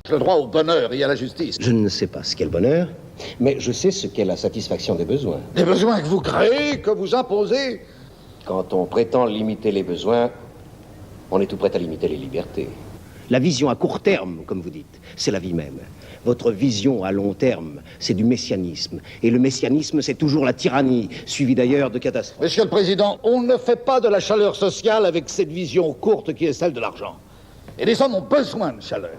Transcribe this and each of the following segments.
Le droit au bonheur et à la justice. Je ne sais pas ce qu'est le bonheur, mais je sais ce qu'est la satisfaction des besoins. Des besoins que vous créez, que vous imposez. Quand on prétend limiter les besoins, on est tout prêt à limiter les libertés. La vision à court terme, comme vous dites, c'est la vie même. Votre vision à long terme, c'est du messianisme. Et le messianisme, c'est toujours la tyrannie, suivie d'ailleurs de catastrophes. Monsieur le Président, on ne fait pas de la chaleur sociale avec cette vision courte qui est celle de l'argent. Et les hommes ont besoin de chaleur.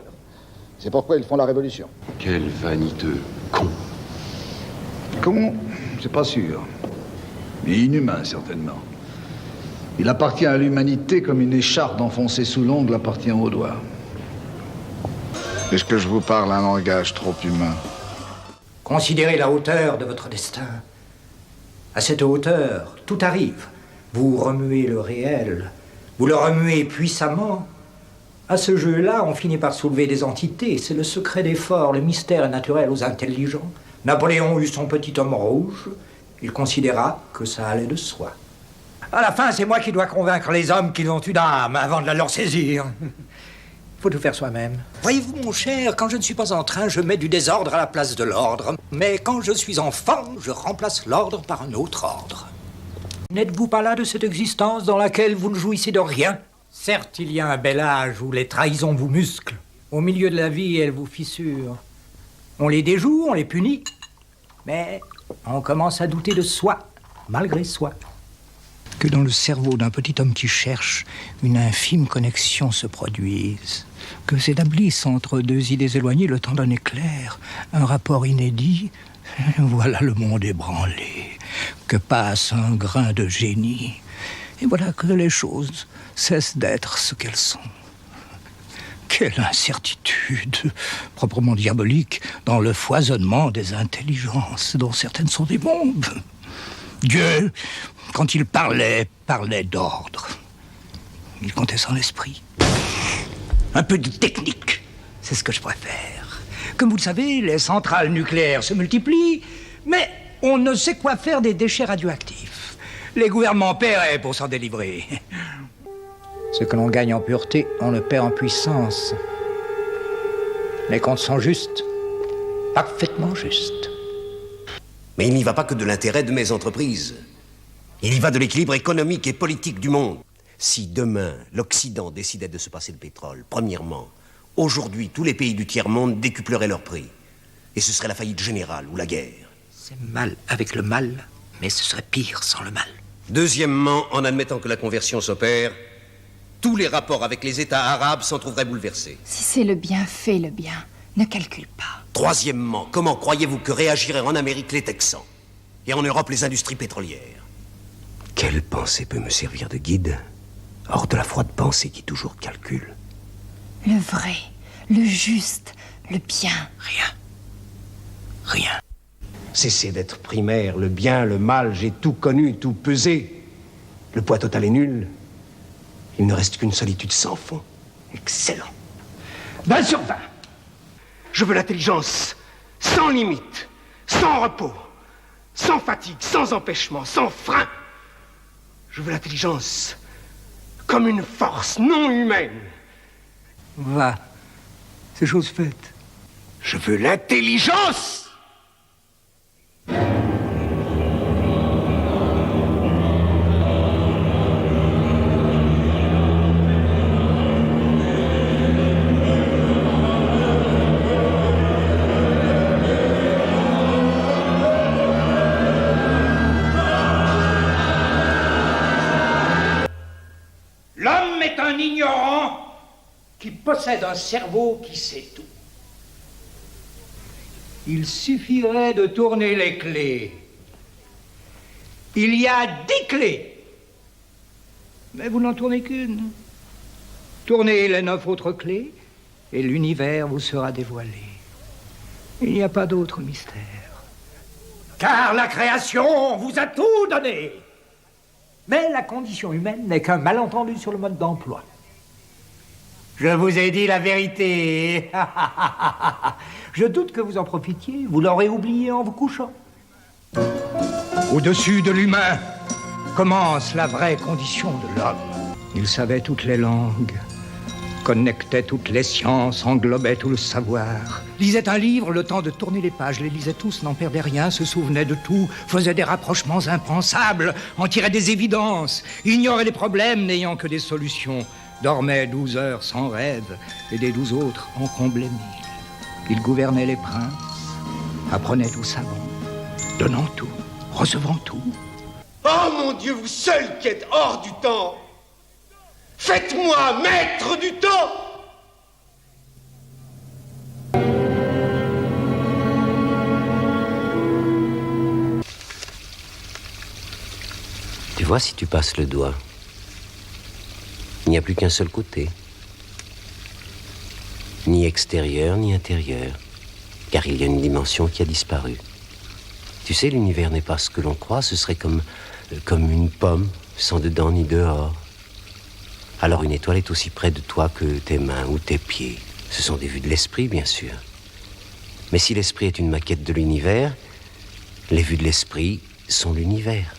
C'est pourquoi ils font la révolution. Quel vaniteux con. Con, c'est pas sûr. Mais inhumain, certainement. Il appartient à l'humanité comme une écharpe enfoncée sous l'ongle appartient au doigt. Est-ce que je vous parle un langage trop humain? Considérez la hauteur de votre destin. À cette hauteur, tout arrive. Vous remuez le réel. Vous le remuez puissamment. À ce jeu-là, on finit par soulever des entités. C'est le secret des forts, le mystère est naturel aux intelligents. Napoléon eut son petit homme rouge. Il considéra que ça allait de soi. À la fin, c'est moi qui dois convaincre les hommes qu'ils ont une âme avant de la leur saisir. Faut tout faire soi-même. Voyez-vous, mon cher, quand je ne suis pas en train, je mets du désordre à la place de l'ordre. Mais quand je suis enfant, je remplace l'ordre par un autre ordre. N'êtes-vous pas là de cette existence dans laquelle vous ne jouissez de rien? Certes, il y a un bel âge où les trahisons vous musclent. Au milieu de la vie, elles vous fissurent. On les déjoue, on les punit. Mais on commence à douter de soi, malgré soi. Que dans le cerveau d'un petit homme qui cherche, une infime connexion se produise. Que s'établisse entre deux idées éloignées le temps d'un éclair, un rapport inédit. Voilà le monde ébranlé. Que passe un grain de génie. Et voilà que les choses cessent d'être ce qu'elles sont. Quelle incertitude, proprement diabolique, dans le foisonnement des intelligences, dont certaines sont des bombes. Dieu, quand il parlait d'ordre. Il comptait sans l'esprit. Un peu de technique, c'est ce que je préfère. Comme vous le savez, les centrales nucléaires se multiplient, mais on ne sait quoi faire des déchets radioactifs. Les gouvernements paieraient pour s'en délivrer. Ce que l'on gagne en pureté, on le perd en puissance. Les comptes sont justes, parfaitement justes. Mais il n'y va pas que de l'intérêt de mes entreprises. Il y va de l'équilibre économique et politique du monde. Si demain, l'Occident décidait de se passer le pétrole, premièrement, aujourd'hui, tous les pays du tiers-monde décupleraient leur prix. Et ce serait la faillite générale ou la guerre. C'est mal avec le mal, mais ce serait pire sans le mal. Deuxièmement, en admettant que la conversion s'opère, tous les rapports avec les États arabes s'en trouveraient bouleversés. Si c'est le bien, fais le bien. Ne calcule pas. Troisièmement, comment croyez-vous que réagiraient en Amérique les Texans et en Europe les industries pétrolières? Quelle pensée peut me servir de guide, hors de la froide pensée qui toujours calcule? Le vrai, le juste, le bien. Rien. Cessez d'être primaire, le bien, le mal, j'ai tout connu, tout pesé. Le poids total est nul. Il ne reste qu'une solitude sans fond. Excellent. 20 sur 20. Je veux l'intelligence sans limite, sans repos, sans fatigue, sans empêchement, sans frein. Je veux l'intelligence comme une force non humaine. Va, c'est chose faite. Je veux l'intelligence! L'homme est un ignorant qui possède un cerveau qui sait tout. Il suffirait de tourner les clés. Il y a 10 clés. Mais vous n'en tournez qu'une. Tournez les 9 autres clés et l'univers vous sera dévoilé. Il n'y a pas d'autre mystère. Car la création vous a tout donné. Mais la condition humaine n'est qu'un malentendu sur le mode d'emploi. Je vous ai dit la vérité. Je doute que vous en profitiez. Vous l'aurez oublié en vous couchant. Au-dessus de l'humain commence la vraie condition de l'homme. Il savait toutes les langues, connectait toutes les sciences, englobait tout le savoir. Lisait un livre, le temps de tourner les pages, les lisait tous, n'en perdait rien, se souvenait de tout, faisait des rapprochements impensables, en tirait des évidences, ignorait les problèmes n'ayant que des solutions, dormait 12 heures sans rêve, et des 12 autres en comblait 1000. Il gouvernait les princes, apprenait tout savant, donnant tout, recevant tout. Oh mon Dieu, vous seul qui êtes hors du temps! Faites-moi maître du temps! Tu vois, si tu passes le doigt, il n'y a plus qu'un seul côté. Ni extérieur, ni intérieur. Car il y a une dimension qui a disparu. Tu sais, l'univers n'est pas ce que l'on croit, ce serait comme une pomme, sans dedans ni dehors. Alors une étoile est aussi près de toi que tes mains ou tes pieds. Ce sont des vues de l'esprit, bien sûr. Mais si l'esprit est une maquette de l'univers, les vues de l'esprit sont l'univers.